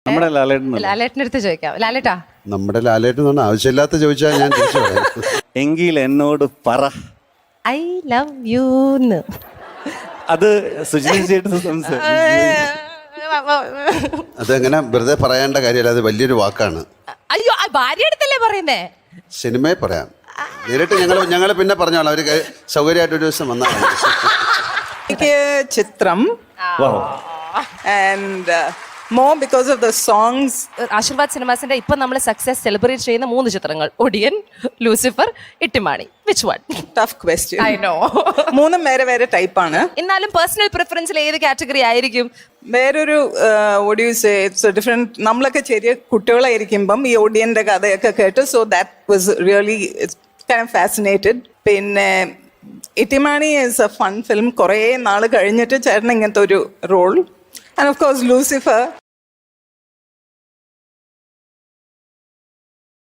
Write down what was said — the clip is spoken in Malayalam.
നമ്മുടെ ലാലേട്ടൻ ലാലേട്ടൻ്റെ അടുത്ത് ചോദിക്കാം. ലാലേട്ടാ, നമ്മുടെ ലാലേട്ടൻ എന്ന് പറഞ്ഞാൽ ആവശ്യമില്ലാത്ത ചോദിച്ചാൽ ഞാൻ തിരിച്ചു പറയാം. എങ്കിൽ എന്നോട് പറ. ഐ ലവ് യൂന്ന്. അത് സുജിനി ചേട്ടൻ അതെങ്ങനെ വെറുതെ പറയേണ്ട കാര്യമല്ല, അത് വലിയൊരു വാക്കാണ്. അയ്യോ, ഭാര്യ അടുത്തല്ലേ പറയുന്നേ? സിനിമയെ പറയാം, നേരിട്ട് ഞങ്ങൾ പിന്നെ പറഞ്ഞോളാം. അവർ സൗകര്യമായിട്ട് ഒരു ദിവസം വന്നാൽ മതി. എനിക്ക് ചിത്രം and more because of the songs. Aashirvad സിനിമാസിന്റെ ഇപ്പൊ നമ്മൾ സക്സസ് സെലിബ്രേറ്റ് ചെയ്യുന്ന 3 ചിത്രങ്ങൾ, Odiyan, Lucifer, Ittymaani. Which one? Tough question. I know. മൂന്നും വേറെ വേറെ ടൈപ്പാണ്. എന്നാലും പേഴ്സണൽ പ്രിഫറൻസിൽ ഏത് കാറ്റഗറി ആയിരിക്കും? വേറൊരു ഒഡ്യൂസ് ഇറ്റ്സ് ഡിഫറെന്റ്. നമ്മളൊക്കെ ചെറിയ കുട്ടികളായിരിക്കുമ്പം ഈ ഒടിയന്റെ കഥയൊക്കെ കേട്ട്, so that was really kind of fascinated. പിന്നെ Ittymaani is a fun film. കുറേ നാൾ കഴിഞ്ഞിട്ട് ചേട്ടൻ ഇങ്ങനത്തെ ഒരു role. And of course Lucifer.